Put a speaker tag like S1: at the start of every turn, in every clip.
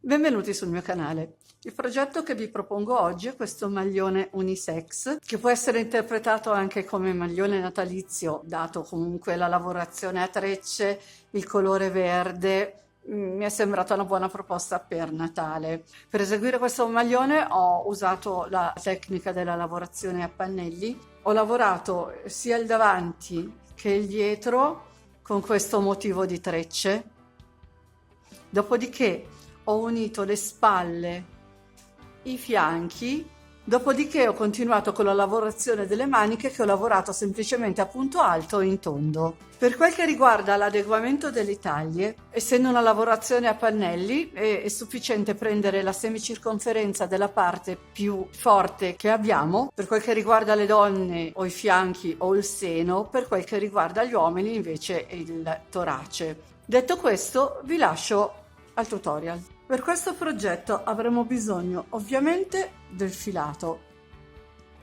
S1: Benvenuti sul mio canale. Il progetto che vi propongo oggi è questo maglione unisex, che può essere interpretato anche come maglione natalizio, dato comunque la lavorazione a trecce, il colore verde. Mi è sembrata una buona proposta per Natale. Per eseguire questo maglione ho usato la tecnica della lavorazione a pannelli. Ho lavorato sia il davanti che il dietro con questo motivo di trecce. Dopodiché ho unito le spalle, i fianchi, dopodiché ho continuato con la lavorazione delle maniche che ho lavorato semplicemente a punto alto e in tondo. Per quel che riguarda l'adeguamento delle taglie, essendo una lavorazione a pannelli, è sufficiente prendere la semicirconferenza della parte più forte che abbiamo, per quel che riguarda le donne o i fianchi o il seno, per quel che riguarda gli uomini invece il torace. Detto questo, vi lascio al tutorial. Per questo progetto avremo bisogno ovviamente del filato.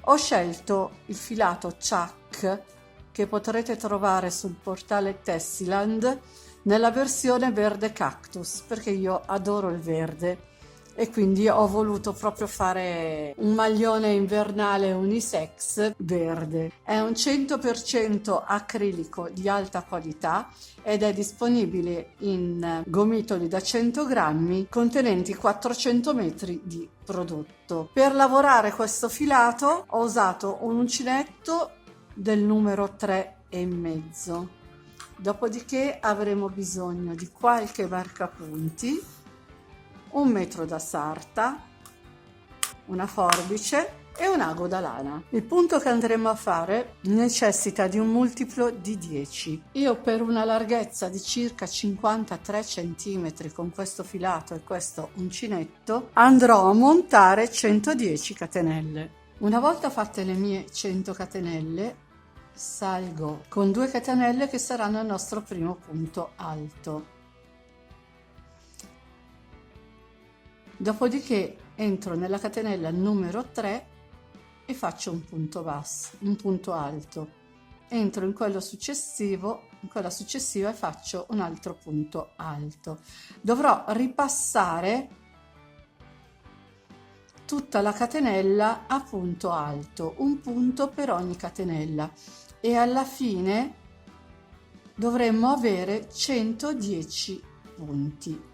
S1: Ho scelto il filato Chuck che potrete trovare sul portale Tessiland nella versione verde cactus, perché io adoro il verde e quindi ho voluto proprio fare un maglione invernale unisex verde. È un 100% acrilico di alta qualità ed è disponibile in gomitoli da 100 grammi contenenti 400 metri di prodotto. Per lavorare questo filato ho usato un uncinetto del numero 3,5. Dopodiché avremo bisogno di qualche marcapunti, un metro da sarta, una forbice e un ago da lana. Il punto che andremo a fare necessita di un multiplo di 10. Io per una larghezza di circa 53 cm con questo filato e questo uncinetto andrò a montare 110 catenelle. Una volta fatte le mie 100 catenelle salgo con 2 catenelle che saranno il nostro primo punto alto. Dopodiché entro nella catenella numero 3 e faccio un punto basso, un punto alto. Entro in quella successiva e faccio un altro punto alto. Dovrò ripassare tutta la catenella a punto alto, un punto per ogni catenella, e alla fine dovremmo avere 110 punti.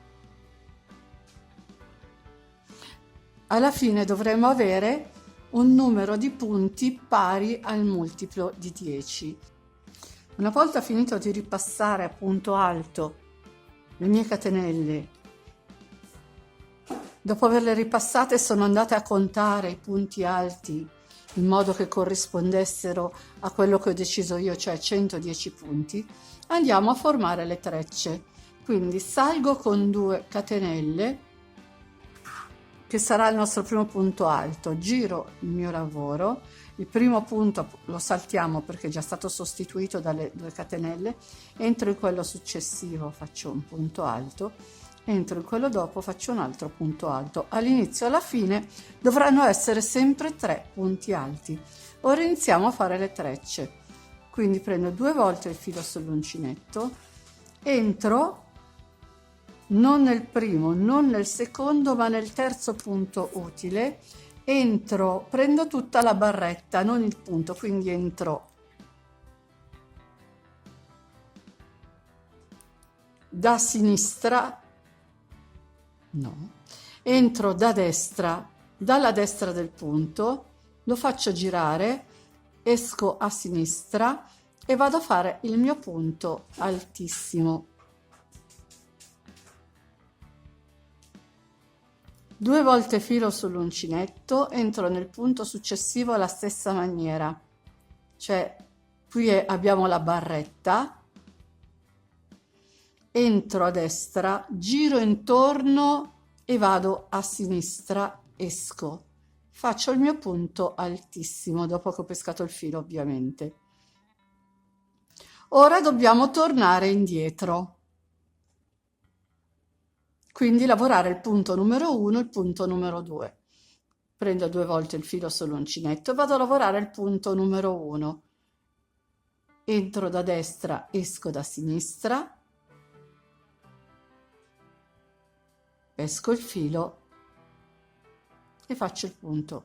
S1: Alla fine dovremo avere un numero di punti pari al multiplo di 10. Una volta finito di ripassare a punto alto le mie catenelle, dopo averle ripassate sono andata a contare i punti alti in modo che corrispondessero a quello che ho deciso io, cioè 110 punti. Andiamo a formare le trecce. Quindi salgo con 2 catenelle, che sarà il nostro primo punto alto, giro il mio lavoro, il primo punto lo saltiamo perché è già stato sostituito dalle 2 catenelle, entro in quello successivo faccio un punto alto, entro in quello dopo faccio un altro punto alto. All'inizio e alla fine dovranno essere sempre 3 punti alti. Ora iniziamo a fare le trecce, quindi prendo 2 volte il filo sull'uncinetto, entro non nel primo, non nel secondo, ma nel terzo punto utile, prendo tutta la barretta, non il punto, quindi entro da sinistra, no, entro da destra, dalla destra del punto, lo faccio girare, esco a sinistra e vado a fare il mio punto altissimo. 2 volte filo sull'uncinetto, entro nel punto successivo alla stessa maniera, cioè qui abbiamo la barretta, entro a destra, giro intorno e vado a sinistra, esco, faccio il mio punto altissimo dopo che ho pescato il filo ovviamente. Ora dobbiamo tornare indietro. Quindi lavorare il punto numero 1 e il punto numero 2. Prendo 2 volte il filo sull'uncinetto e vado a lavorare il punto numero 1. Entro da destra, esco da sinistra pesco il filo e faccio il punto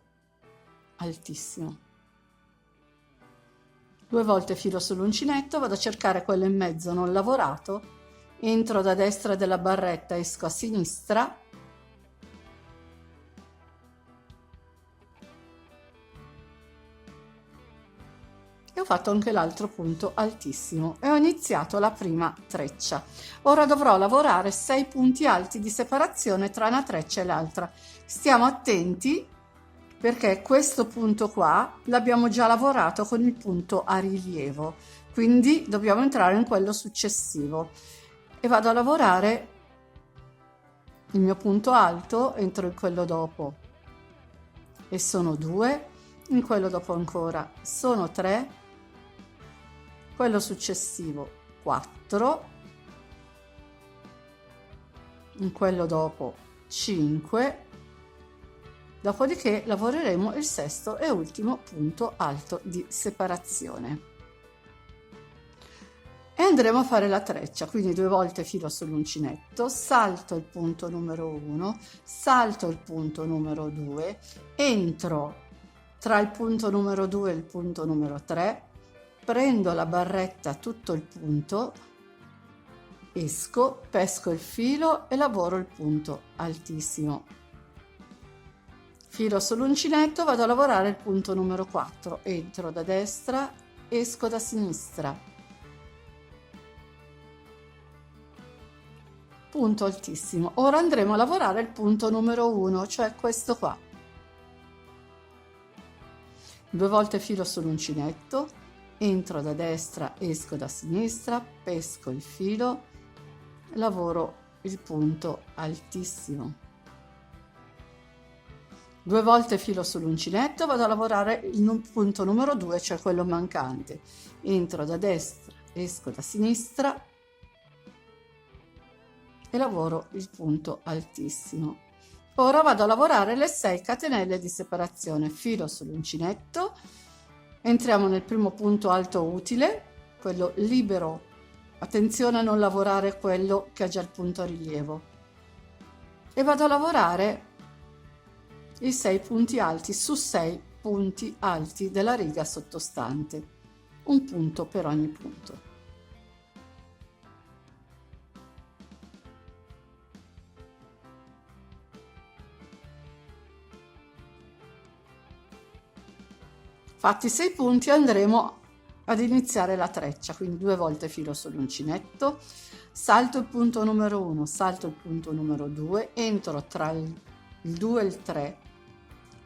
S1: altissimo. 2 volte filo sull'uncinetto, vado a cercare quello in mezzo non lavorato, entro da destra della barretta, esco a sinistra e ho fatto anche l'altro punto altissimo e ho iniziato la prima treccia. Ora dovrò lavorare 6 punti alti di separazione tra una treccia e l'altra. Stiamo attenti perché questo punto qua l'abbiamo già lavorato con il punto a rilievo, quindi dobbiamo entrare in quello successivo e vado a lavorare il mio punto alto, entro in quello dopo e sono 2, in quello dopo ancora sono 3, quello successivo 4, in quello dopo 5, dopodiché lavoreremo il sesto e ultimo punto alto di separazione e andremo a fare la treccia, quindi 2 volte filo sull'uncinetto, salto il punto numero 1, salto il punto numero 2, entro tra il punto numero 2 e il punto numero 3, prendo la barretta tutto il punto, esco, pesco il filo e lavoro il punto altissimo. Filo sull'uncinetto, vado a lavorare il punto numero 4, entro da destra, esco da sinistra, punto altissimo. Ora andremo a lavorare il punto numero 1, cioè questo qua. 2 volte filo sull'uncinetto, entro da destra, esco da sinistra, pesco il filo, lavoro il punto altissimo. 2 volte filo sull'uncinetto, vado a lavorare il punto numero 2, cioè quello mancante. Entro da destra, esco da sinistra e lavoro il punto altissimo. Ora vado a lavorare le 6 catenelle di separazione, filo sull'uncinetto, entriamo nel primo punto alto utile, quello libero, attenzione a non lavorare quello che ha già il punto a rilievo, e vado a lavorare i 6 punti alti su 6 punti alti della riga sottostante, un punto per ogni punto. Fatti 6 punti andremo ad iniziare la treccia, quindi 2 volte filo sull'uncinetto, salto il punto numero 1, salto il punto numero 2, entro tra il 2 e il 3,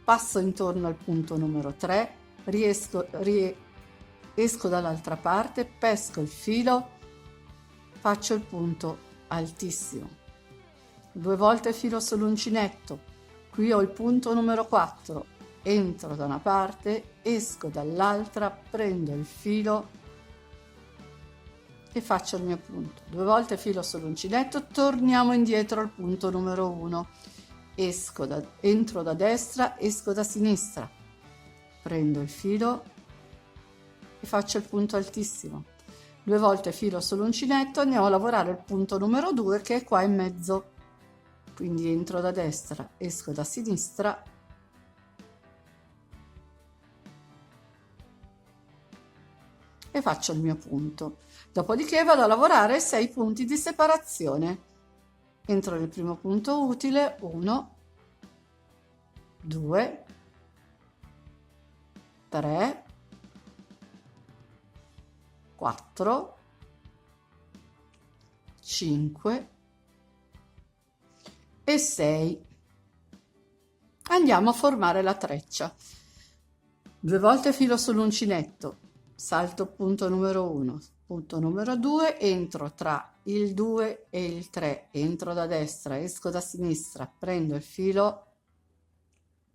S1: passo intorno al punto numero 3, esco dall'altra parte, pesco il filo, faccio il punto altissimo, 2 volte filo sull'uncinetto, qui ho il punto numero 4, entro da una parte, esco dall'altra, prendo il filo e faccio il mio punto. 2 volte filo sull'uncinetto, torniamo indietro al punto numero 1, entro da destra, esco da sinistra, prendo il filo e faccio il punto altissimo. 2 volte filo sull'uncinetto, andiamo a lavorare il punto numero 2 che è qua in mezzo, quindi entro da destra, esco da sinistra e faccio il mio punto. Dopodiché vado a lavorare 6 punti di separazione. Entro nel primo punto utile, 1, 2, 3, 4, 5 e 6. Andiamo a formare la treccia. 2 volte filo sull'uncinetto, salto punto numero 1, punto numero 2, entro tra il 2 e il 3, entro da destra, esco da sinistra, prendo il filo,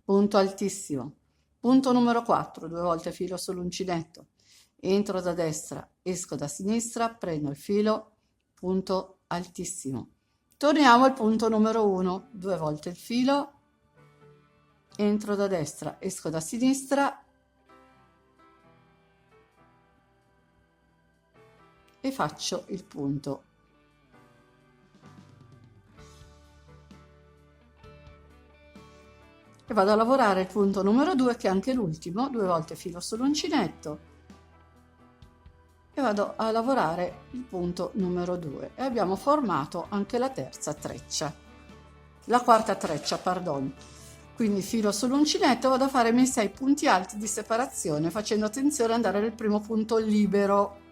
S1: punto altissimo, punto numero 4, 2 volte filo sull'uncinetto, entro da destra, esco da sinistra, prendo il filo, punto altissimo. Torniamo al punto numero 1, 2 volte il filo, entro da destra, esco da sinistra e faccio il punto. e vado a lavorare il punto numero 2, che è anche l'ultimo. 2 volte filo sull'uncinetto e vado a lavorare il punto numero 2 e abbiamo formato anche la terza treccia, la quarta treccia, pardon. Quindi filo sull'uncinetto, vado a fare i miei 6 punti alti di separazione, facendo attenzione ad andare nel primo punto libero.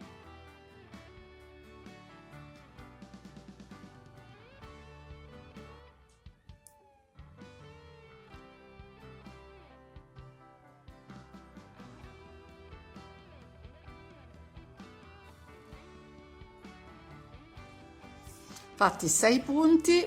S1: Fatti 6 punti,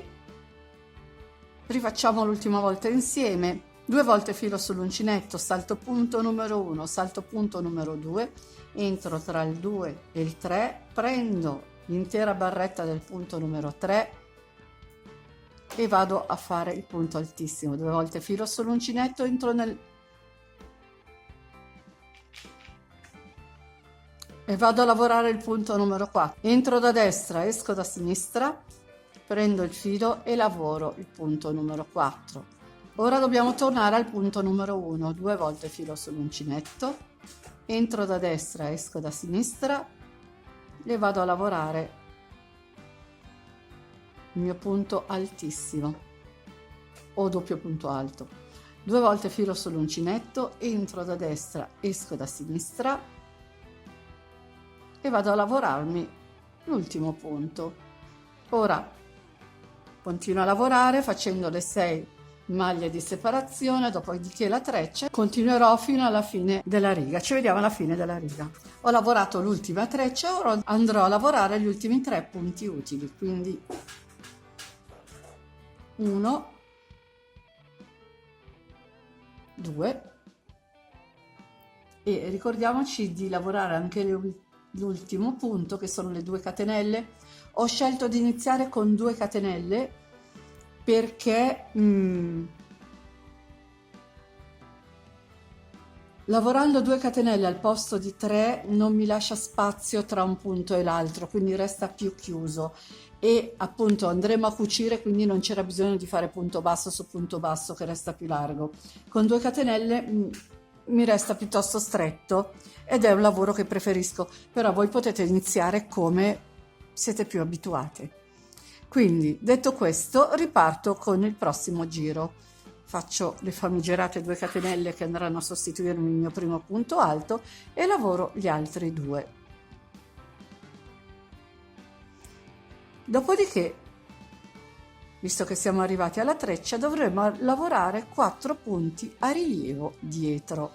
S1: rifacciamo l'ultima volta insieme. 2 volte filo sull'uncinetto, salto punto numero 1, salto punto numero 2, entro tra il 2 e il 3, prendo l'intera barretta del punto numero 3 e vado a fare il punto altissimo. 2 volte filo sull'uncinetto, entro nel e vado a lavorare il punto numero 4. Entro da destra, esco da sinistra, prendo il filo e lavoro il punto numero 4. Ora dobbiamo tornare al punto numero 1. 2 volte filo sull'uncinetto, entro da destra, esco da sinistra e vado a lavorare il mio punto altissimo o doppio punto alto. 2 volte filo sull'uncinetto, entro da destra, esco da sinistra e vado a lavorarmi l'ultimo punto. Ora continuo a lavorare facendo le 6 maglie di separazione, dopodiché la treccia, continuerò fino alla fine della riga. Ci vediamo alla fine della riga. Ho lavorato l'ultima treccia, ora andrò a lavorare gli ultimi 3 punti utili, quindi 1, 2 e ricordiamoci di lavorare anche l'ultimo punto, che sono le 2 catenelle. Ho scelto di iniziare con 2 catenelle perché lavorando 2 catenelle al posto di 3 non mi lascia spazio tra un punto e l'altro, quindi resta più chiuso e appunto andremo a cucire, quindi non c'era bisogno di fare punto basso su punto basso che resta più largo. Con 2 catenelle mi resta piuttosto stretto ed è un lavoro che preferisco, però voi potete iniziare come siete più abituati. Quindi, detto questo, riparto con il prossimo giro. Faccio le famigerate 2 catenelle che andranno a sostituirmi il mio primo punto alto e lavoro gli altri 2. Dopodiché, visto che siamo arrivati alla treccia, dovremo lavorare 4 punti a rilievo dietro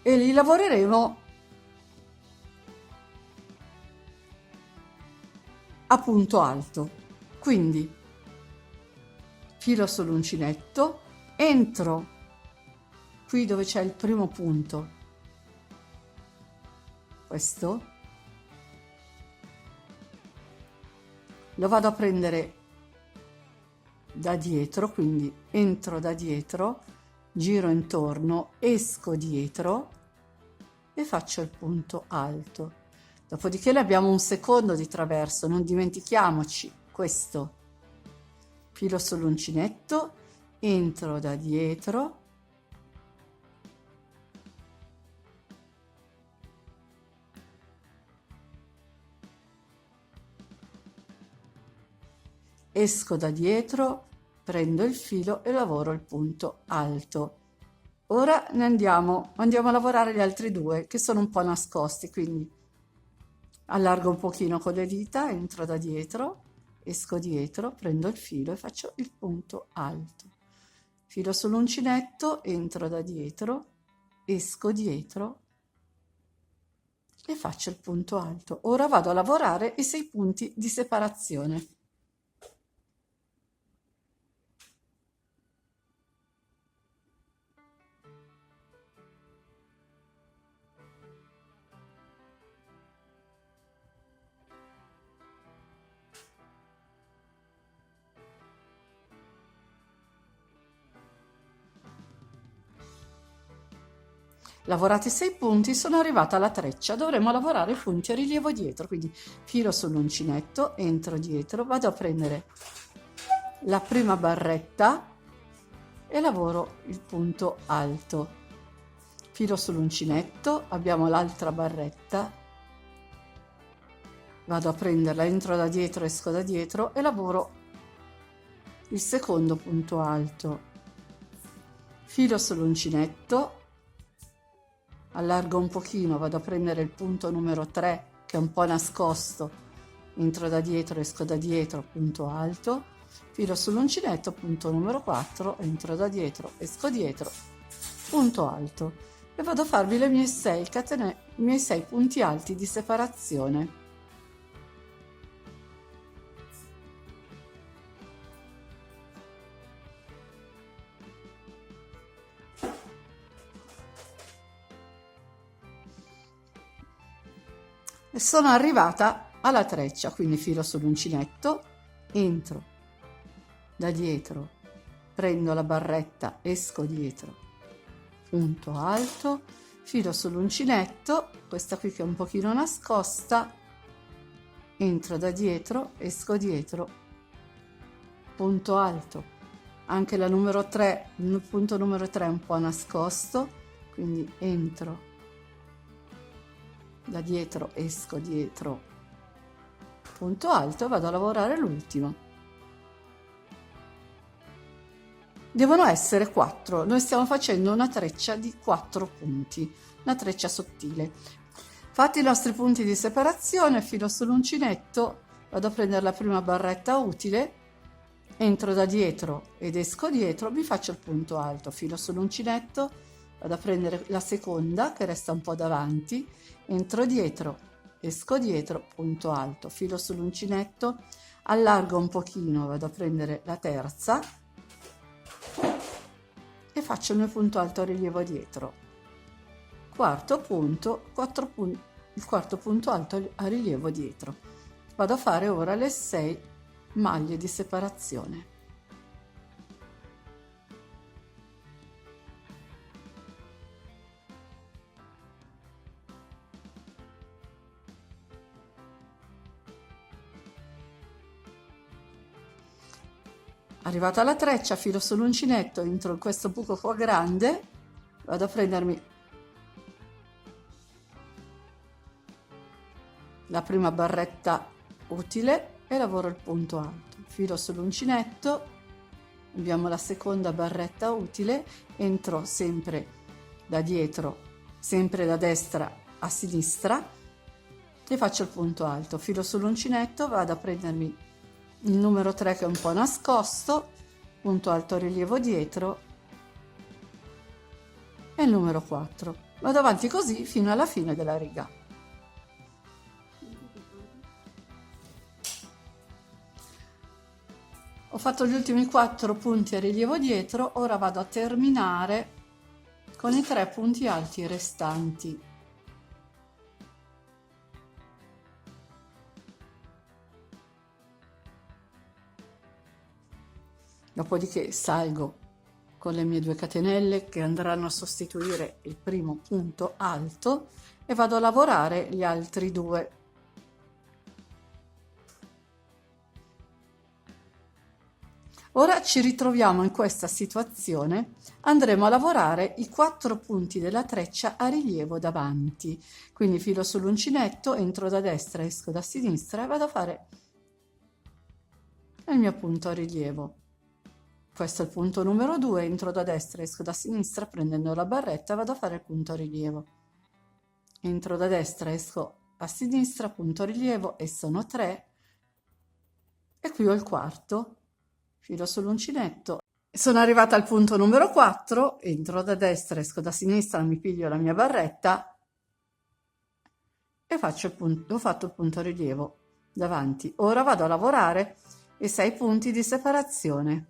S1: e li lavoreremo a punto alto. Quindi filo sull'uncinetto, entro qui dove c'è il primo punto, questo lo vado a prendere da dietro, quindi entro da dietro, giro intorno, esco dietro e faccio il punto alto. Dopodiché ne abbiamo un secondo di traverso, non dimentichiamoci questo. Filo sull'uncinetto, entro da dietro, esco da dietro, prendo il filo e lavoro il punto alto. Ora ne andiamo a lavorare gli altri 2 che sono un po' nascosti, quindi allargo un pochino con le dita, entro da dietro, esco dietro, prendo il filo e faccio il punto alto. Filo sull'uncinetto, entro da dietro, esco dietro e faccio il punto alto. Ora vado a lavorare i 6 punti di separazione. Lavorati 6 punti, sono arrivata alla treccia, dovremo lavorare i punti a rilievo dietro, quindi filo sull'uncinetto, entro dietro, vado a prendere la prima barretta e lavoro il punto alto. Filo sull'uncinetto, abbiamo l'altra barretta, vado a prenderla, entro da dietro, esco da dietro e lavoro il secondo punto alto. Filo sull'uncinetto, allargo un pochino, vado a prendere il punto numero 3 che è un po' nascosto, entro da dietro, esco da dietro, punto alto, filo sull'uncinetto, punto numero 4, entro da dietro, esco dietro, punto alto, e vado a farvi le mie 6 catene, i miei 6 punti alti di separazione. E sono arrivata alla treccia, quindi filo sull'uncinetto, entro da dietro, prendo la barretta, esco dietro, punto alto, filo sull'uncinetto, questa qui che è un pochino nascosta, entro da dietro, esco dietro, punto alto. Anche la numero 3, il punto numero 3 è un po' nascosto, quindi entro da dietro, esco dietro, punto alto, vado a lavorare l'ultimo. Devono essere 4, noi stiamo facendo una treccia di 4 punti, una treccia sottile. Fatti i nostri punti di separazione, filo sull'uncinetto, vado a prendere la prima barretta utile, entro da dietro ed esco dietro, mi faccio il punto alto, filo sull'uncinetto, vado a prendere la seconda che resta un po' davanti, entro dietro, esco dietro, punto alto, filo sull'uncinetto, allargo un pochino, vado a prendere la terza e faccio il mio punto alto a rilievo dietro. Quarto punto, il quarto punto alto a rilievo dietro. Vado a fare ora le 6 maglie di separazione. Arrivata alla treccia, filo sull'uncinetto, entro in questo buco qua grande, vado a prendermi la prima barretta utile e lavoro il punto alto. Filo sull'uncinetto, abbiamo la seconda barretta utile, entro sempre da dietro, sempre da destra a sinistra e faccio il punto alto. Filo sull'uncinetto, vado a prendermi il numero 3 che è un po' nascosto, punto alto rilievo dietro e il numero 4. Vado avanti così fino alla fine della riga. Ho fatto gli ultimi 4 punti a rilievo dietro, ora vado a terminare con i 3 punti alti restanti. Dopodiché salgo con le mie 2 catenelle che andranno a sostituire il primo punto alto e vado a lavorare gli altri 2. Ora ci ritroviamo in questa situazione, andremo a lavorare i 4 punti della treccia a rilievo davanti, quindi filo sull'uncinetto, entro da destra, esco da sinistra e vado a fare il mio punto a rilievo. Questo è il punto numero 2, entro da destra, esco da sinistra prendendo la barretta, vado a fare il punto a rilievo. Entro da destra, esco a sinistra, punto a rilievo e sono 3. E qui ho il quarto, filo sull'uncinetto. Sono arrivata al punto numero 4, entro da destra, esco da sinistra, mi piglio la mia barretta e faccio il punto, ho fatto il punto a rilievo davanti. Ora vado a lavorare i 6 punti di separazione.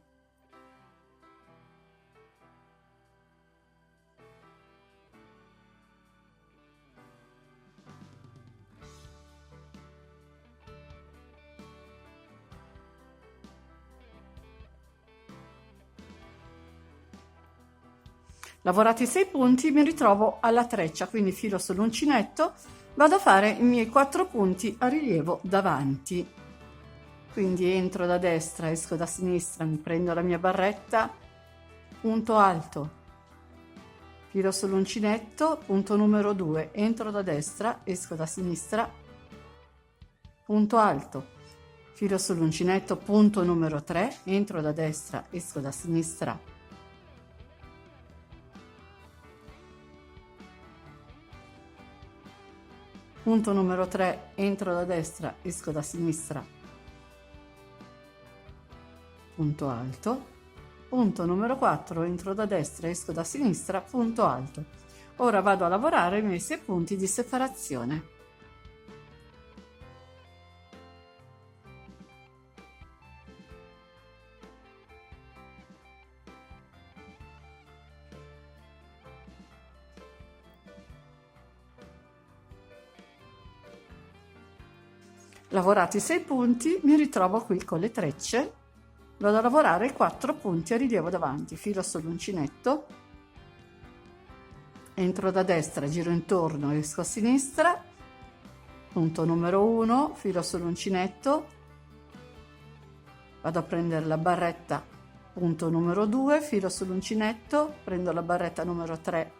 S1: Lavorati i 6 punti, mi ritrovo alla treccia, quindi filo sull'uncinetto, vado a fare i miei 4 punti a rilievo davanti. Quindi entro da destra, esco da sinistra, mi prendo la mia barretta, punto alto, filo sull'uncinetto, punto numero 2, entro da destra, esco da sinistra, punto alto, filo sull'uncinetto, punto numero 3, entro da destra, esco da sinistra, punto numero 3, entro da destra, esco da sinistra, punto alto, punto numero 4, entro da destra, esco da sinistra, punto alto. Ora vado a lavorare i miei 6 punti di separazione. Lavorati i 6 punti, mi ritrovo qui con le trecce, vado a lavorare i 4 punti a rilievo davanti, filo sull'uncinetto, entro da destra, giro intorno, esco a sinistra, punto numero 1, filo sull'uncinetto, vado a prendere la barretta, punto numero 2, filo sull'uncinetto, prendo la barretta numero 3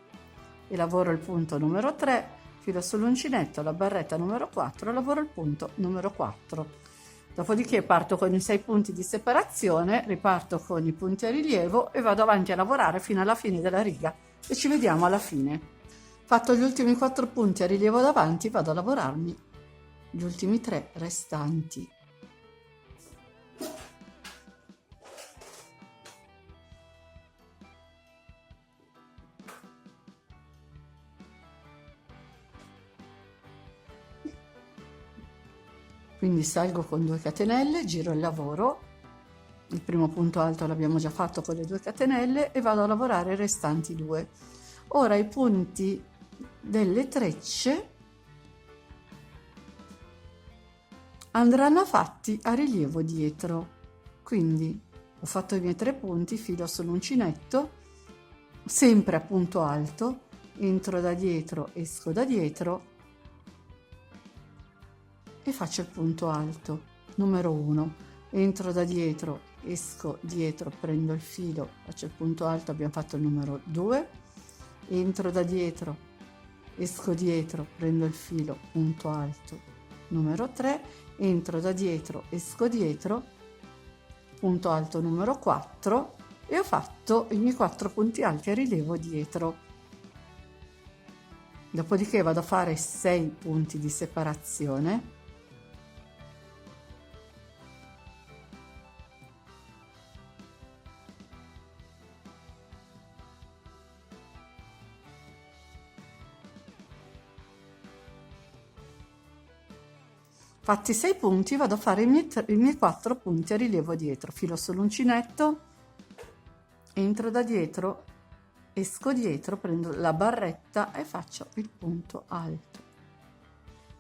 S1: e lavoro il punto numero 3, filo sull'uncinetto, la barretta numero 4, lavoro il punto numero 4. Dopodiché parto con i 6 punti di separazione, riparto con i punti a rilievo e vado avanti a lavorare fino alla fine della riga e ci vediamo alla fine. Fatto gli ultimi 4 punti a rilievo davanti, vado a lavorarmi gli ultimi 3 restanti. Quindi salgo con 2 catenelle, giro il lavoro, il primo punto alto l'abbiamo già fatto con le 2 catenelle e vado a lavorare i restanti 2. Ora i punti delle trecce andranno fatti a rilievo dietro, quindi ho fatto i miei 3 punti, filo sull'uncinetto, sempre a punto alto, entro da dietro, esco da dietro e faccio il punto alto numero 1, entro da dietro, esco dietro, prendo il filo, faccio il punto alto, abbiamo fatto il numero 2, entro da dietro, esco dietro, prendo il filo, punto alto numero 3, entro da dietro, esco dietro, punto alto numero 4 e ho fatto i miei 4 punti alti a rilievo dietro. Dopodiché vado a fare 6 punti di separazione. Fatti 6 punti, vado a fare i miei 4 punti a rilievo dietro, filo sull'uncinetto, entro da dietro, esco dietro, prendo la barretta e faccio il punto alto.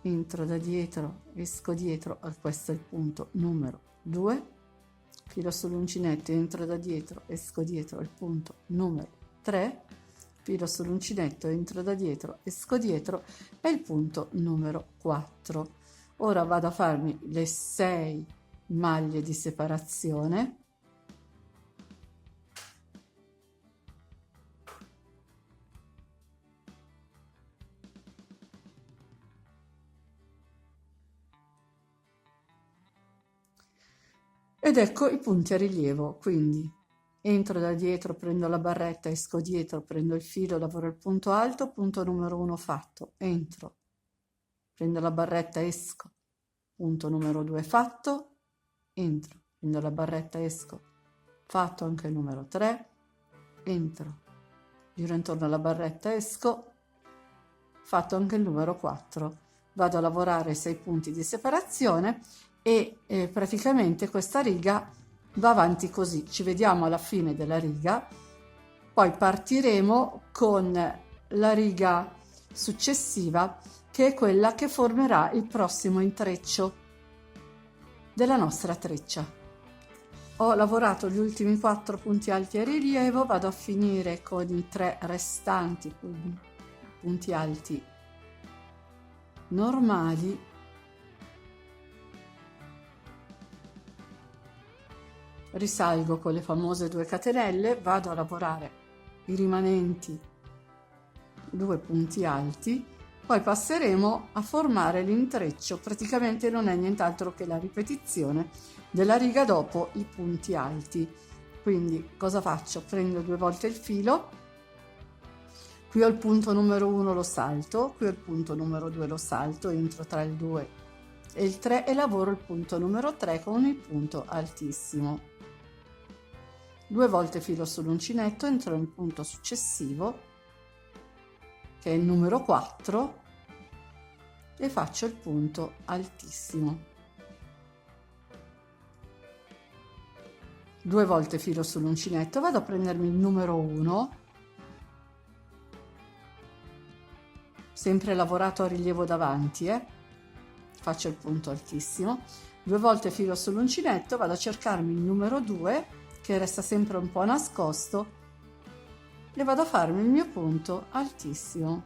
S1: Entro da dietro, esco dietro, questo è il punto numero 2, filo sull'uncinetto, entro da dietro, esco dietro, il punto numero 3, filo sull'uncinetto, entro da dietro, esco dietro, è il punto numero 4. Ora vado a farmi le 6 maglie di separazione. Ed ecco i punti a rilievo, quindi entro da dietro, prendo la barretta, esco dietro, prendo il filo, lavoro il punto alto, punto numero 1 fatto, entro, prendo la barretta, esco, punto numero 2 fatto, entro, prendo la barretta, esco, fatto anche il numero 3, entro, giro intorno alla barretta, esco, fatto anche il numero 4. Vado a lavorare 6 punti di separazione e praticamente questa riga va avanti così. Ci vediamo alla fine della riga, poi partiremo con la riga successiva, che è quella che formerà il prossimo intreccio della nostra treccia. Ho lavorato gli ultimi 4 punti alti a rilievo, vado a finire con i 3 restanti punti alti normali risalgo con le famose 2 catenelle, vado a lavorare i rimanenti 2 punti alti, poi passeremo a formare l'intreccio. Praticamente non è nient'altro che la ripetizione della riga dopo i punti alti. Quindi cosa faccio? Prendo 2 volte il filo, qui ho il punto numero 1, lo salto, qui ho il punto numero 2, lo salto, entro tra il 2 e il 3 e lavoro il punto numero 3 con il punto altissimo. 2 volte filo sull'uncinetto, entro nel punto successivo, che è il numero 4, e faccio il punto altissimo. 2 volte filo sull'uncinetto, vado a prendermi il numero 1, sempre lavorato a rilievo davanti, faccio il punto altissimo, 2 volte filo sull'uncinetto, vado a cercarmi il numero 2 che resta sempre un po' nascosto e vado a farmi il mio punto altissimo.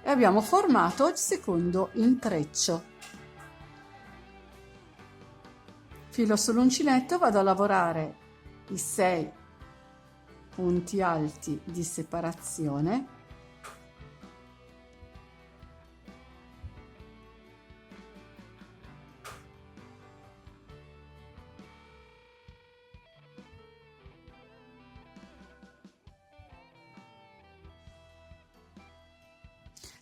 S1: E abbiamo formato il secondo intreccio. Filo sull'uncinetto, vado a lavorare i 6 punti alti di separazione,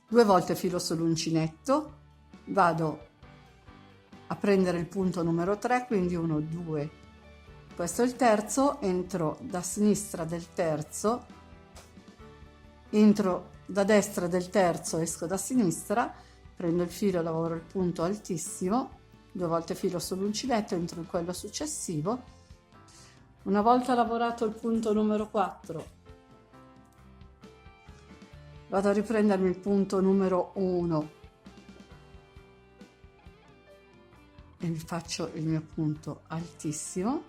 S1: due volte filo sull'uncinetto, vado a prendere il punto numero 3, quindi 1, 2, questo è il terzo, entro da sinistra del terzo, entro da destra del terzo, esco da sinistra, prendo il filo, lavoro il punto altissimo, 2 volte filo sull'uncinetto, entro in quello successivo. Una volta lavorato il punto numero 4, vado a riprendermi il punto numero 1 e faccio il mio punto altissimo,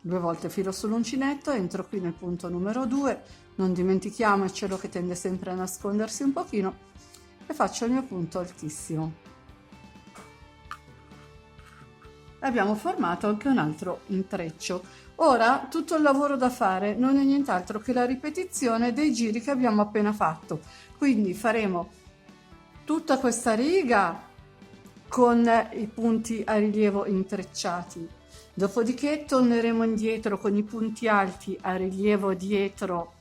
S1: 2 volte filo sull'uncinetto, entro qui nel punto numero 2, non dimentichiamocelo che tende sempre a nascondersi un pochino, e faccio il mio punto altissimo. Abbiamo formato anche un altro intreccio. Ora tutto il lavoro da fare non è nient'altro che la ripetizione dei giri che abbiamo appena fatto, quindi faremo tutta questa riga con i punti a rilievo intrecciati, dopodiché torneremo indietro con i punti alti a rilievo dietro,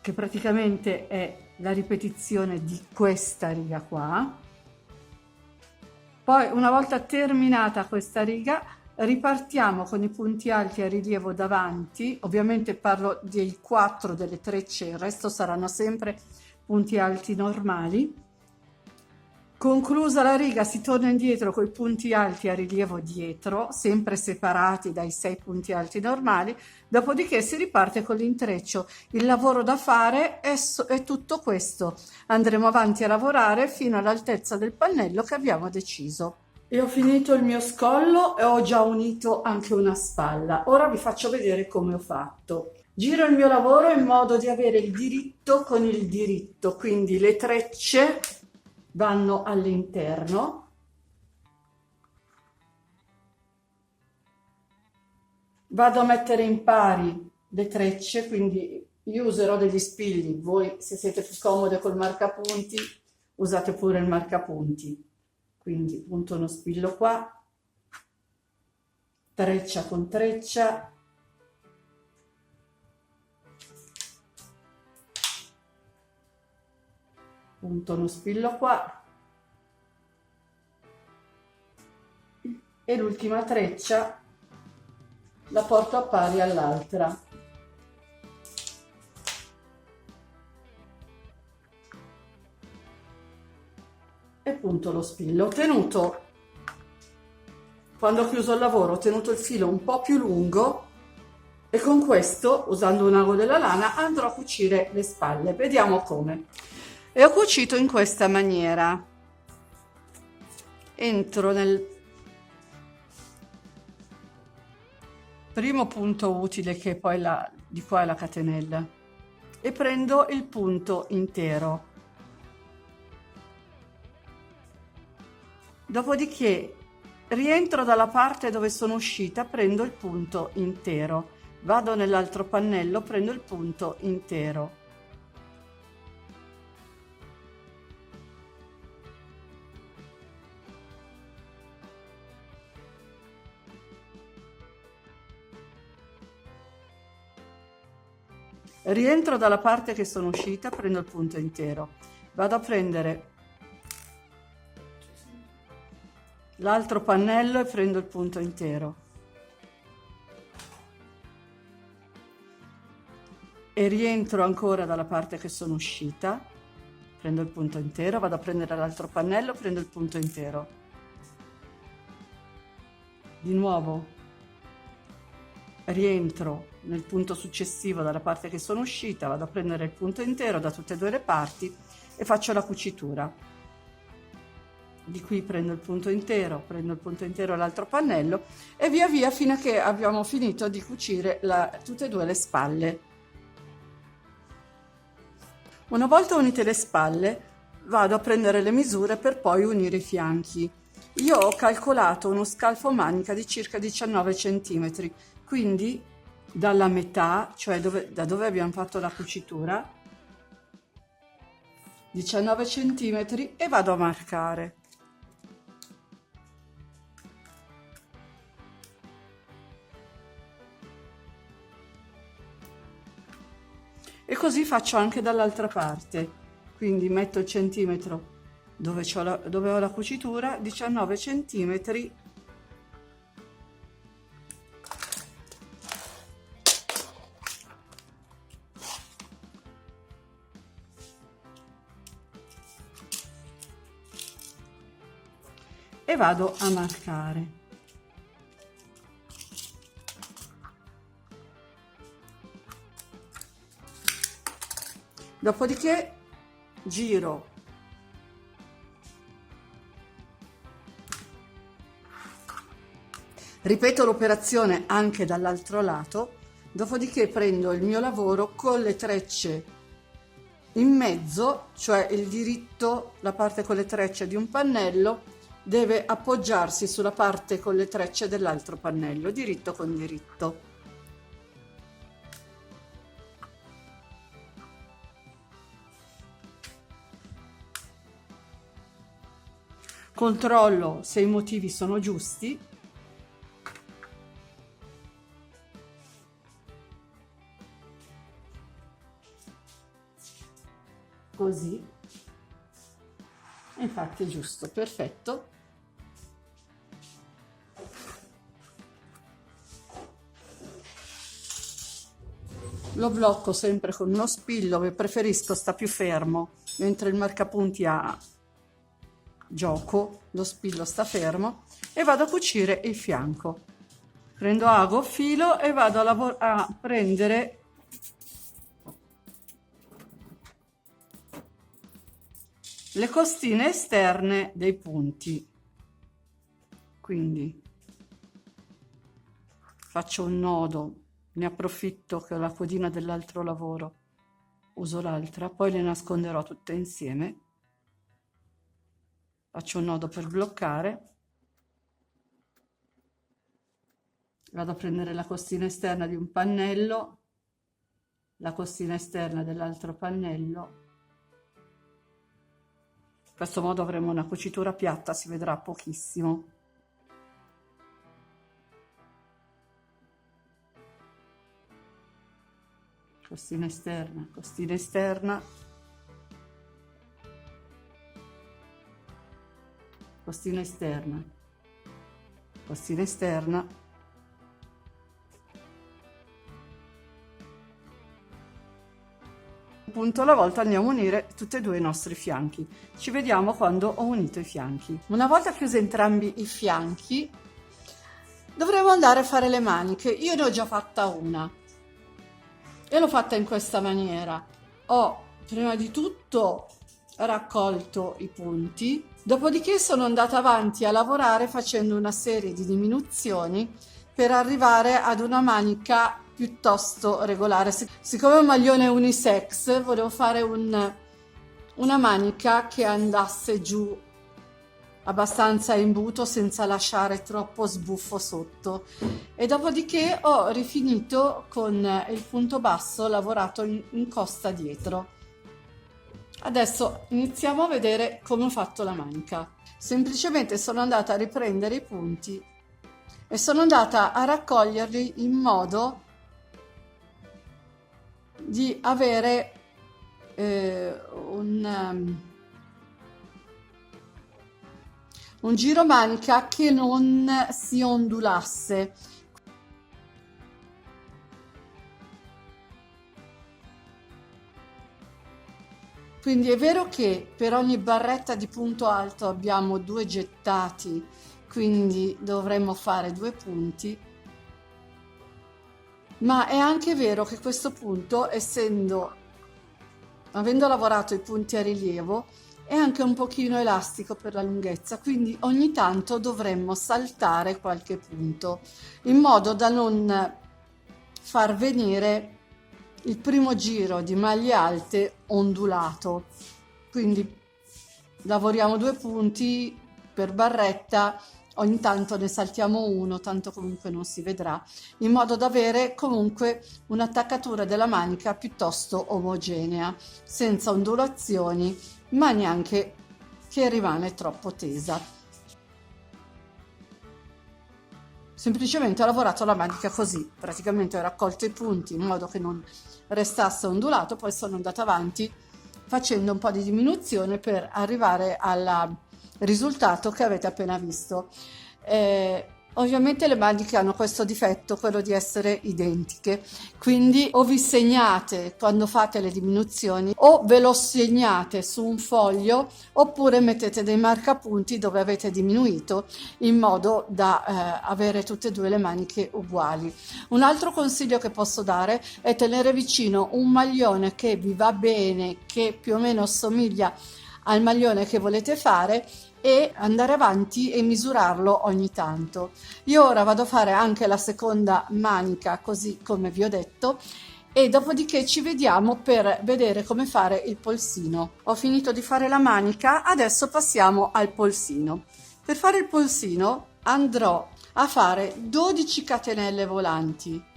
S1: che praticamente è la ripetizione di questa riga qua. Poi una volta terminata questa riga ripartiamo con i punti alti a rilievo davanti, ovviamente parlo dei 4 delle trecce, il resto saranno sempre punti alti normali. Conclusa la riga si torna indietro con i punti alti a rilievo dietro, sempre separati dai 6 punti alti normali, dopodiché si riparte con l'intreccio. Il lavoro da fare è tutto questo. Andremo avanti a lavorare fino all'altezza del pannello che abbiamo deciso. E ho finito il mio scollo e ho già unito anche una spalla. Ora vi faccio vedere come ho fatto. Giro il mio lavoro in modo di avere il diritto con il diritto, quindi le trecce vanno all'interno, vado a mettere in pari le trecce, quindi io userò degli spilli, voi se siete più comode col marcapunti usate pure il marcapunti, quindi punto uno spillo qua, treccia con treccia, punto uno spillo qua e l'ultima treccia la porto a pari all'altra. E punto lo spillo. Ho tenuto, quando ho chiuso il lavoro, ho tenuto il filo un po' più lungo e con questo, usando un ago della lana, andrò a cucire le spalle. Vediamo come. E ho cucito in questa maniera. Entro nel primo punto utile, che è poi di qua è la catenella, e prendo il punto intero. Dopodiché rientro dalla parte dove sono uscita, prendo il punto intero, vado nell'altro pannello, prendo il punto intero. Rientro dalla parte che sono uscita, prendo il punto intero, vado a prendere l'altro pannello e prendo il punto intero e rientro ancora dalla parte che sono uscita, prendo il punto intero, vado a prendere l'altro pannello, prendo il punto intero, di nuovo rientro nel punto successivo dalla parte che sono uscita, vado a prendere il punto intero da tutte e due le parti e faccio la cucitura. Di qui prendo il punto intero all'altro pannello e via via fino a che abbiamo finito di cucire tutte e due le spalle. Una volta unite le spalle vado a prendere le misure per poi unire i fianchi. Io ho calcolato uno scalfo manica di circa 19 cm, quindi dalla metà, cioè da dove abbiamo fatto la cucitura, 19 cm, e vado a marcare. E così faccio anche dall'altra parte, quindi metto il centimetro dove ho la cucitura, 19 centimetri, e vado a marcare. Dopodiché giro ripeto l'operazione anche dall'altro lato, dopodiché prendo il mio lavoro con le trecce in mezzo, cioè il diritto, la parte con le trecce di un pannello deve appoggiarsi sulla parte con le trecce dell'altro pannello, diritto con diritto. Controllo se i motivi sono giusti. Così. Infatti è giusto, perfetto. Lo blocco sempre con uno spillo, che preferisco sta più fermo, mentre il marcapunti ha gioco, lo spillo sta fermo, e vado a cucire il fianco. Prendo ago, filo e vado a prendere le costine esterne dei punti. Quindi faccio un nodo, ne approfitto che ho la codina dell'altro lavoro, uso l'altra, poi le nasconderò tutte insieme. Faccio un nodo per bloccare, vado a prendere la costina esterna di un pannello, la costina esterna dell'altro pannello. In questo modo avremo una cucitura piatta, si vedrà pochissimo. Costina esterna, costina esterna, costina esterna, costina esterna, un punto alla volta andiamo a unire tutti e due i nostri fianchi. Ci vediamo quando ho unito i fianchi. Una volta chiusi entrambi i fianchi dovremo andare a fare le maniche. Io ne ho già fatta una e l'ho fatta in questa maniera. Ho prima di tutto raccolto i punti, dopodiché sono andata avanti a lavorare facendo una serie di diminuzioni per arrivare ad una manica piuttosto regolare. Siccome è un maglione unisex, volevo fare una manica che andasse giù abbastanza imbuto senza lasciare troppo sbuffo sotto. E dopodiché ho rifinito con il punto basso lavorato in costa dietro. Adesso iniziamo a vedere come ho fatto la manica. Semplicemente sono andata a riprendere i punti e sono andata a raccoglierli in modo di avere un giro manica che non si ondulasse. Quindi è vero che per ogni barretta di punto alto abbiamo 2 gettati, quindi dovremmo fare 2 punti, ma è anche vero che questo punto, avendo lavorato i punti a rilievo, è anche un pochino elastico per la lunghezza, quindi ogni tanto dovremmo saltare qualche punto, in modo da non far venire il primo giro di maglie alte ondulato. Quindi lavoriamo 2 punti per barretta, ogni tanto ne saltiamo uno, tanto comunque non si vedrà, in modo da avere comunque un'attaccatura della manica piuttosto omogenea, senza ondulazioni, ma neanche che rimane troppo tesa. Semplicemente ho lavorato la manica così, praticamente ho raccolto i punti in modo che non restasse ondulato, poi sono andata avanti facendo un po' di diminuzione per arrivare al risultato che avete appena visto. Ovviamente le maniche hanno questo difetto, quello di essere identiche, quindi o vi segnate quando fate le diminuzioni o ve lo segnate su un foglio oppure mettete dei marcapunti dove avete diminuito in modo da avere tutte e due le maniche uguali. Un altro consiglio che posso dare è tenere vicino un maglione che vi va bene, che più o meno assomiglia al maglione che volete fare e andare avanti e misurarlo ogni tanto. Io ora vado a fare anche la seconda manica così come vi ho detto e dopodiché ci vediamo per vedere come fare il polsino. Ho finito di fare la manica, adesso passiamo al polsino. Per fare il polsino andrò a fare 12 catenelle volanti.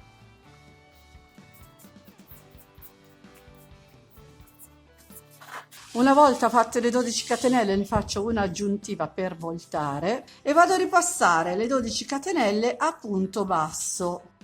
S1: Una volta fatte le 12 catenelle ne faccio una aggiuntiva per voltare e vado a ripassare le 12 catenelle a punto basso.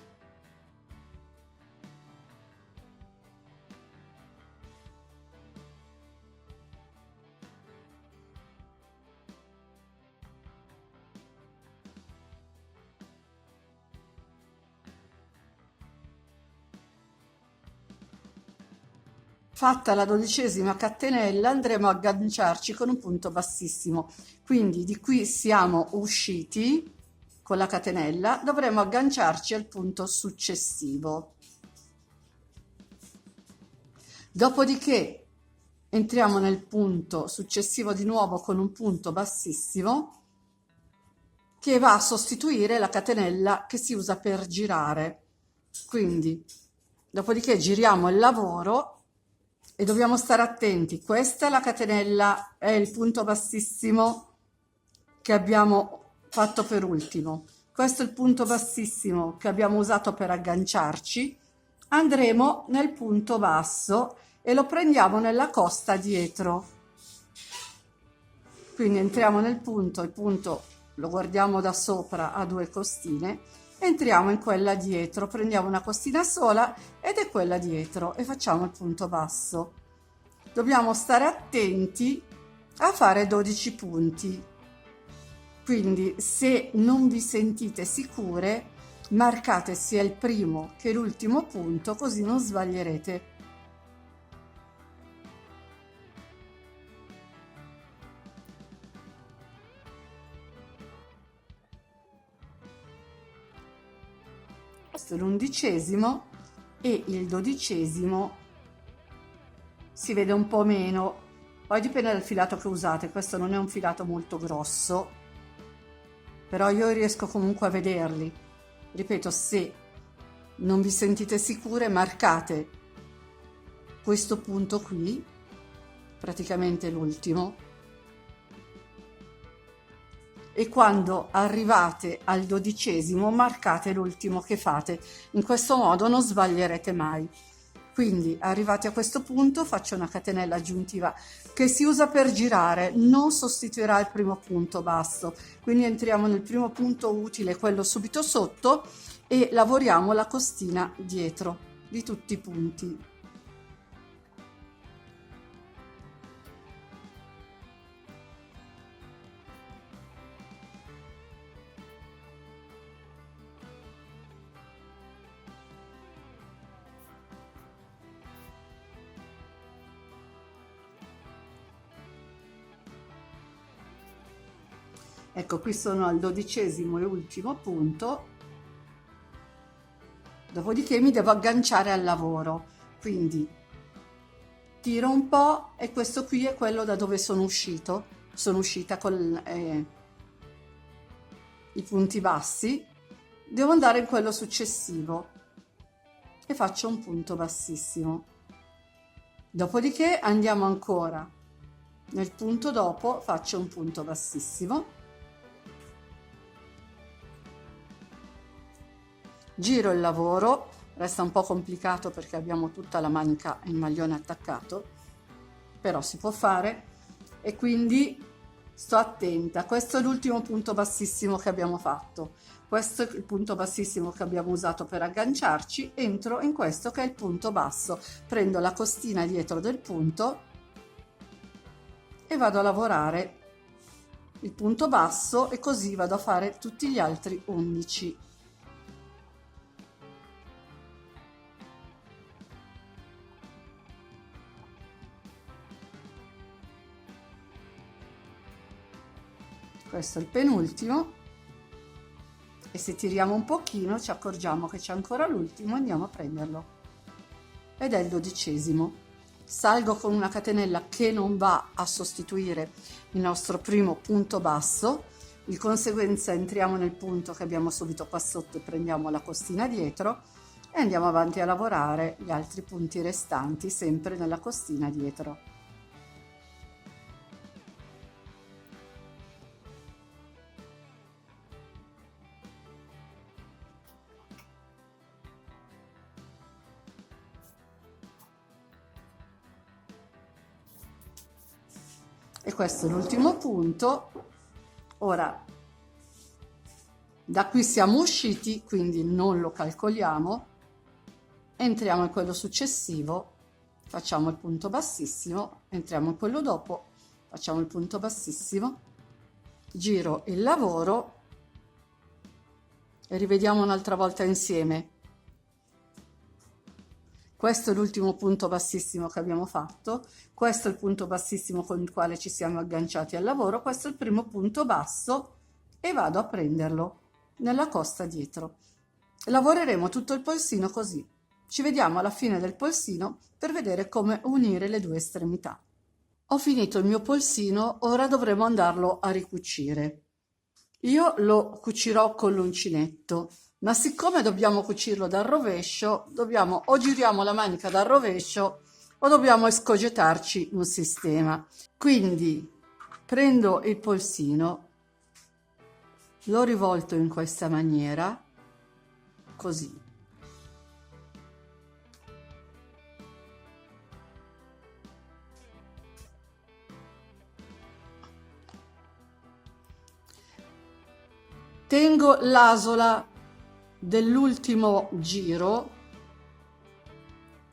S1: Fatta la 12ª catenella andremo a agganciarci con un punto bassissimo, quindi di qui siamo usciti con la catenella, dovremo agganciarci al punto successivo. Dopodiché entriamo nel punto successivo di nuovo con un punto bassissimo che va a sostituire la catenella che si usa per girare. Quindi dopodiché giriamo il lavoro e dobbiamo stare attenti, questa è la catenella, è il punto bassissimo che abbiamo fatto per ultimo, questo è il punto bassissimo che abbiamo usato per agganciarci, andremo nel punto basso e lo prendiamo nella costa dietro, quindi entriamo nel punto, il punto lo guardiamo da sopra a 2 costine, entriamo in quella dietro, prendiamo una costina sola ed è quella dietro e facciamo il punto basso. Dobbiamo stare attenti a fare 12 punti, quindi se non vi sentite sicure marcate sia il primo che l'ultimo punto, così non sbaglierete. Questo è l'11° e il 12° si vede un po' meno, poi dipende dal filato che usate, questo non è un filato molto grosso, però io riesco comunque a vederli. Ripeto, se non vi sentite sicure marcate questo punto qui, praticamente l'ultimo, e quando arrivate al 12° marcate l'ultimo che fate. In questo modo non sbaglierete mai. Quindi arrivati a questo punto faccio una catenella aggiuntiva che si usa per girare, non sostituirà il primo punto basso, quindi entriamo nel primo punto utile, quello subito sotto, e lavoriamo la costina dietro di tutti i punti. Ecco, qui sono al 12° e ultimo punto, dopodiché mi devo agganciare al lavoro, quindi tiro un po' e questo qui è quello da dove sono uscita con i punti bassi, devo andare in quello successivo e faccio un punto bassissimo. Dopodiché andiamo ancora nel punto dopo, faccio un punto bassissimo, giro il lavoro, resta un po' complicato perché abbiamo tutta la manica e il maglione attaccato, però si può fare, e quindi sto attenta. Questo è l'ultimo punto bassissimo che abbiamo fatto, questo è il punto bassissimo che abbiamo usato per agganciarci, entro in questo che è il punto basso, prendo la costina dietro del punto e vado a lavorare il punto basso e così vado a fare tutti gli altri 11. Questo è il penultimo e se tiriamo un pochino ci accorgiamo che c'è ancora l'ultimo, andiamo a prenderlo ed è il 12°. Salgo con una catenella che non va a sostituire il nostro primo punto basso, di conseguenza entriamo nel punto che abbiamo subito qua sotto e prendiamo la costina dietro e andiamo avanti a lavorare gli altri punti restanti sempre nella costina dietro. E questo è l'ultimo punto. Ora da qui siamo usciti, quindi non lo calcoliamo, entriamo in quello successivo, facciamo il punto bassissimo, entriamo in quello dopo, facciamo il punto bassissimo, giro il lavoro e rivediamo un'altra volta insieme. Questo è l'ultimo punto bassissimo che abbiamo fatto, questo è il punto bassissimo con il quale ci siamo agganciati al lavoro, questo è il primo punto basso e vado a prenderlo nella costa dietro. Lavoreremo tutto il polsino così. Ci vediamo alla fine del polsino per vedere come unire le due estremità. Ho finito il mio polsino, ora dovremo andarlo a ricucire. Io lo cucirò con l'uncinetto, ma siccome dobbiamo cucirlo dal rovescio, o giriamo la manica dal rovescio o dobbiamo escogettarci un sistema. Quindi prendo il polsino, lo rivolto in questa maniera, così. Tengo l'asola dell'ultimo giro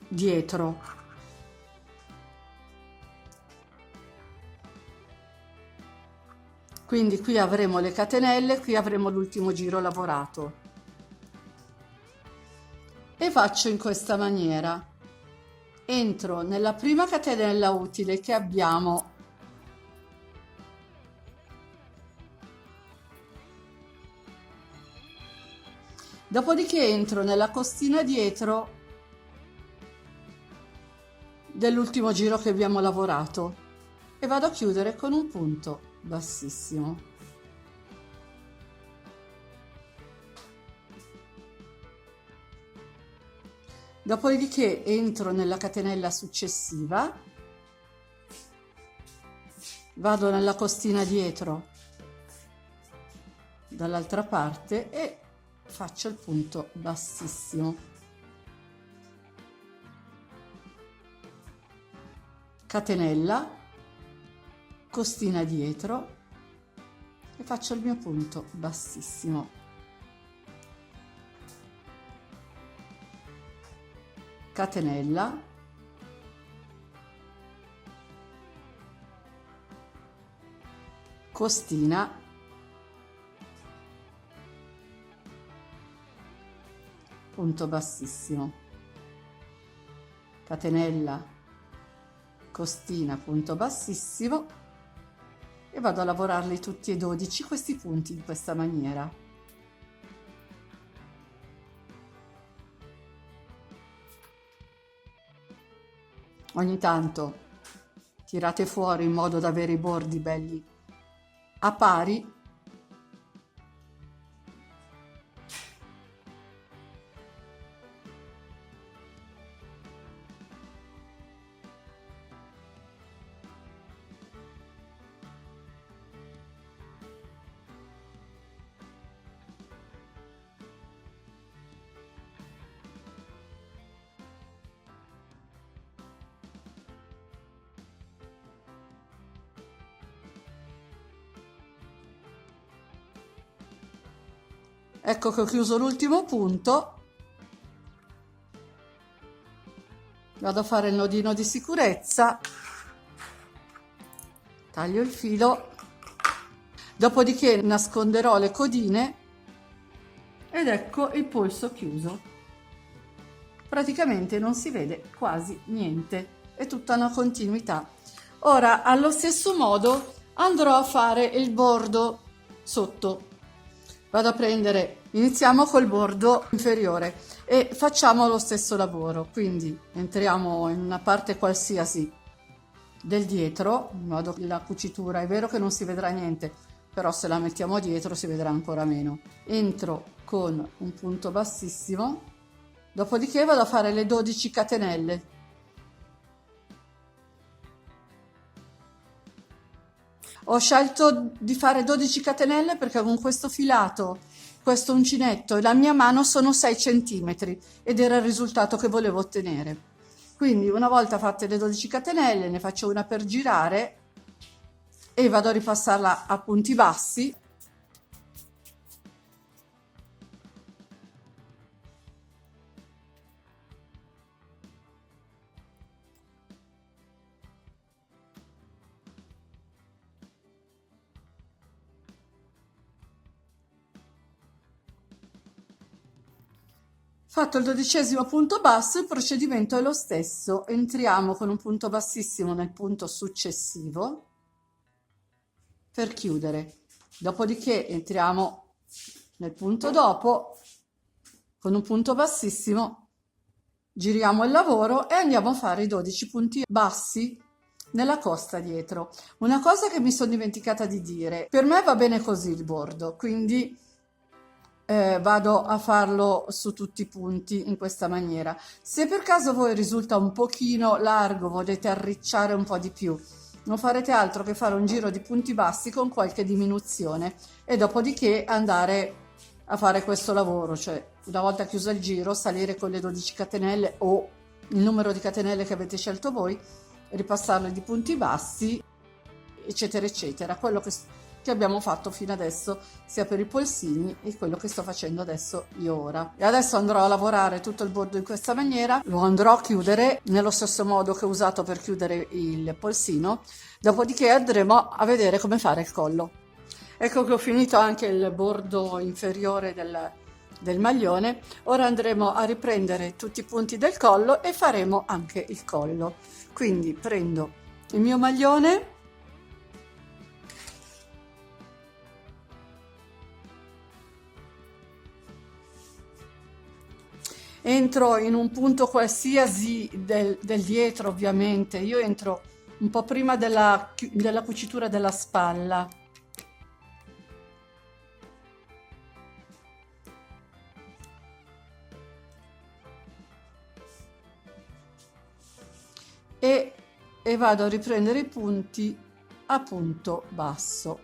S1: dietro. Quindi qui avremo le catenelle, qui avremo l'ultimo giro lavorato. E faccio in questa maniera. Entro nella prima catenella utile che abbiamo dopodiché entro nella costina dietro dell'ultimo giro che abbiamo lavorato e vado a chiudere con un punto bassissimo. Dopodiché entro nella catenella successiva, vado nella costina dietro dall'altra parte e faccio il punto bassissimo, catenella, costina dietro e faccio il mio punto bassissimo, catenella, costina, punto bassissimo, catenella, costina, punto bassissimo e vado a lavorarli tutti e 12 questi punti in questa maniera. Ogni tanto tirate fuori in modo da avere i bordi belli a pari. Ecco che ho chiuso l'ultimo punto, vado a fare il nodino di sicurezza, taglio il filo, dopodiché nasconderò le codine ed ecco il polso chiuso. Praticamente non si vede quasi niente, è tutta una continuità. Ora allo stesso modo andrò a fare il bordo sotto. Vado a prendere, iniziamo col bordo inferiore e facciamo lo stesso lavoro, quindi entriamo in una parte qualsiasi del dietro, in modo che la cucitura, è vero che non si vedrà niente, però se la mettiamo dietro si vedrà ancora meno. Entro con un punto bassissimo, dopodiché vado a fare le 12 catenelle. Ho scelto di fare 12 catenelle perché con questo filato, questo uncinetto e la mia mano sono 6 centimetri ed era il risultato che volevo ottenere. Quindi una volta fatte le 12 catenelle ne faccio una per girare e vado a ripassarla a punti bassi. Fatto il 12° punto basso, il procedimento è lo stesso. Entriamo con un punto bassissimo nel punto successivo per chiudere. Dopodiché entriamo nel punto dopo con un punto bassissimo, giriamo il lavoro e andiamo a fare i 12 punti bassi nella costa dietro. Una cosa che mi sono dimenticata di dire, per me va bene così il bordo, quindi vado a farlo su tutti i punti in questa maniera. Se per caso voi risulta un pochino largo, volete arricciare un po' di più, non farete altro che fare un giro di punti bassi con qualche diminuzione e dopodiché andare a fare questo lavoro, cioè una volta chiuso il giro salire con le 12 catenelle o il numero di catenelle che avete scelto voi, ripassarle di punti bassi, eccetera eccetera, quello che abbiamo fatto fino adesso sia per i polsini e quello che sto facendo adesso io ora. E adesso andrò a lavorare tutto il bordo in questa maniera, lo andrò a chiudere nello stesso modo che ho usato per chiudere il polsino, dopodiché andremo a vedere come fare il collo. Ecco che ho finito anche il bordo inferiore del maglione, ora andremo a riprendere tutti i punti del collo e faremo anche il collo. Quindi prendo il mio maglione, entro in un punto qualsiasi del dietro, ovviamente io entro un po' prima della cucitura della spalla e vado a riprendere i punti a punto basso.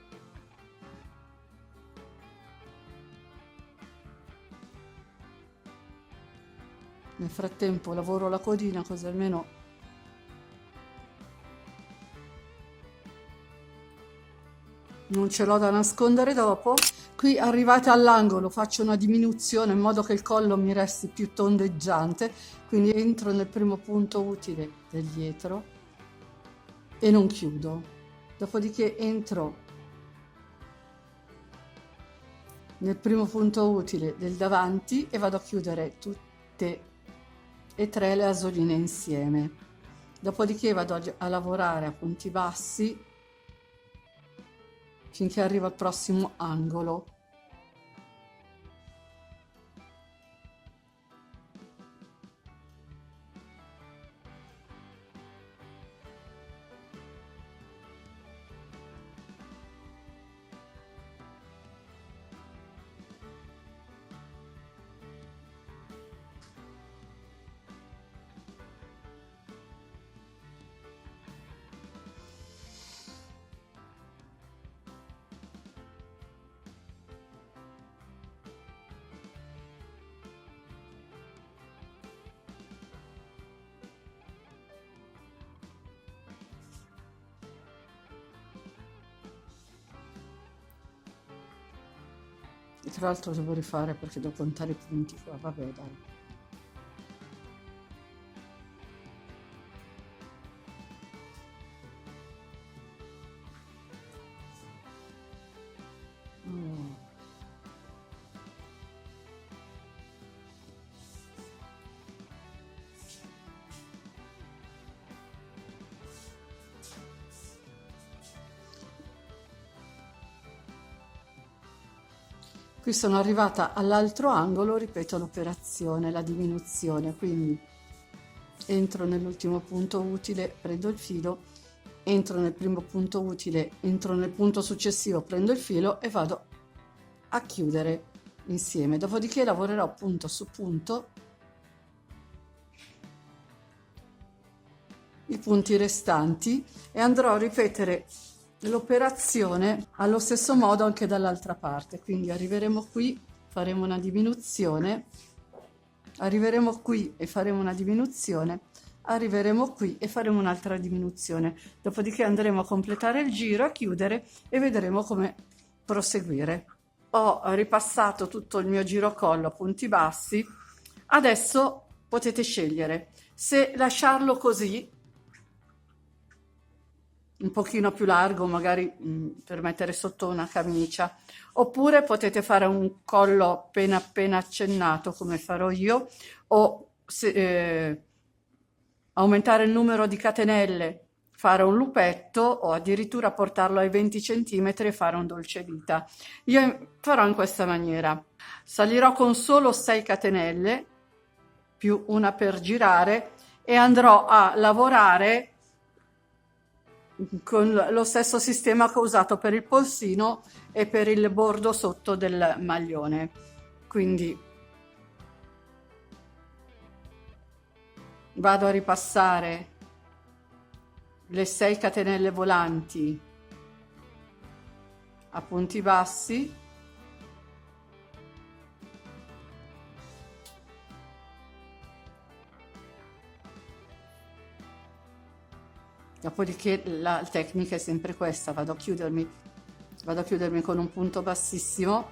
S1: Nel frattempo lavoro la codina così almeno non ce l'ho da nascondere dopo. Qui arrivate all'angolo faccio una diminuzione in modo che il collo mi resti più tondeggiante, quindi entro nel primo punto utile del dietro e non chiudo. Dopodiché entro nel primo punto utile del davanti e vado a chiudere tutte e tre le asoline insieme. Dopodiché vado a lavorare a punti bassi finché arrivo al prossimo angolo. E tra l'altro devo rifare perché devo contare i punti qua, vabbè dai. Mm. Qui sono arrivata all'altro angolo, ripeto l'operazione, la diminuzione, quindi entro nell'ultimo punto utile, prendo il filo, entro nel primo punto utile, entro nel punto successivo, prendo il filo e vado a chiudere insieme. Dopodiché lavorerò punto su punto i punti restanti e andrò a ripetere l'operazione allo stesso modo anche dall'altra parte. Quindi arriveremo qui, faremo una diminuzione, arriveremo qui e faremo una diminuzione, arriveremo qui e faremo un'altra diminuzione. Dopodiché andremo a completare il giro, a chiudere e vedremo come proseguire. Ho ripassato tutto il mio girocollo a punti bassi. Adesso potete scegliere se lasciarlo così un pochino più largo, magari per mettere sotto una camicia, oppure potete fare un collo appena appena accennato come farò io, o aumentare il numero di catenelle, fare un lupetto o addirittura portarlo ai 20 cm e fare un dolce vita. Io farò in questa maniera: salirò con solo 6 catenelle più una per girare e andrò a lavorare con lo stesso sistema che ho usato per il polsino e per il bordo sotto del maglione. Quindi vado a ripassare le 6 catenelle volanti a punti bassi, dopodiché la tecnica è sempre questa: vado a chiudermi con un punto bassissimo,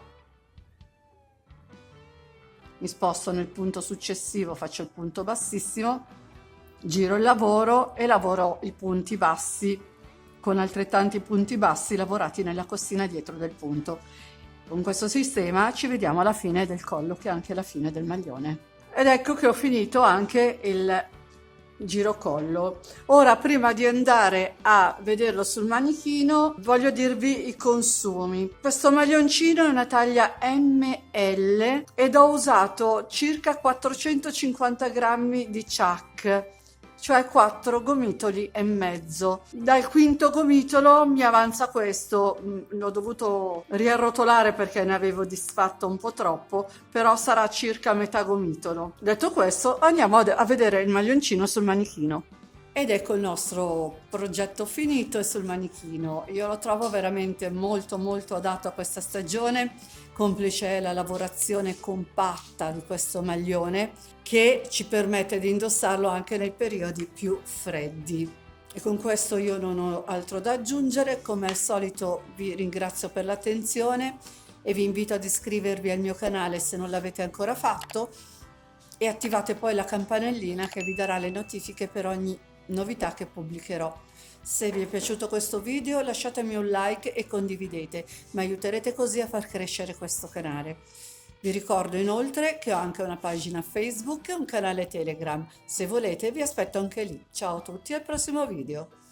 S1: mi sposto nel punto successivo, faccio il punto bassissimo, giro il lavoro e lavoro i punti bassi con altrettanti punti bassi lavorati nella costina dietro del punto. Con questo sistema ci vediamo alla fine del collo, che è anche la fine del maglione. Ed ecco che ho finito anche il girocollo. Ora, prima di andare a vederlo sul manichino, voglio dirvi i consumi. Questo maglioncino è una taglia ML ed ho usato circa 450 grammi di ciak, cioè 4 gomitoli e mezzo. Dal quinto gomitolo mi avanza questo, l'ho dovuto riarrotolare perché ne avevo disfatto un po' troppo, però sarà circa metà gomitolo. Detto questo, andiamo a vedere il maglioncino sul manichino. Ed ecco il nostro progetto finito e sul manichino. Io lo trovo veramente molto molto adatto a questa stagione, complice la lavorazione compatta di questo maglione che ci permette di indossarlo anche nei periodi più freddi. E con questo io non ho altro da aggiungere, come al solito vi ringrazio per l'attenzione e vi invito ad iscrivervi al mio canale se non l'avete ancora fatto e attivate poi la campanellina che vi darà le notifiche per ogni novità che pubblicherò. Se vi è piaciuto questo video lasciatemi un like e condividete, mi aiuterete così a far crescere questo canale. Vi ricordo inoltre che ho anche una pagina Facebook e un canale Telegram. Se volete vi aspetto anche lì. Ciao a tutti, al prossimo video.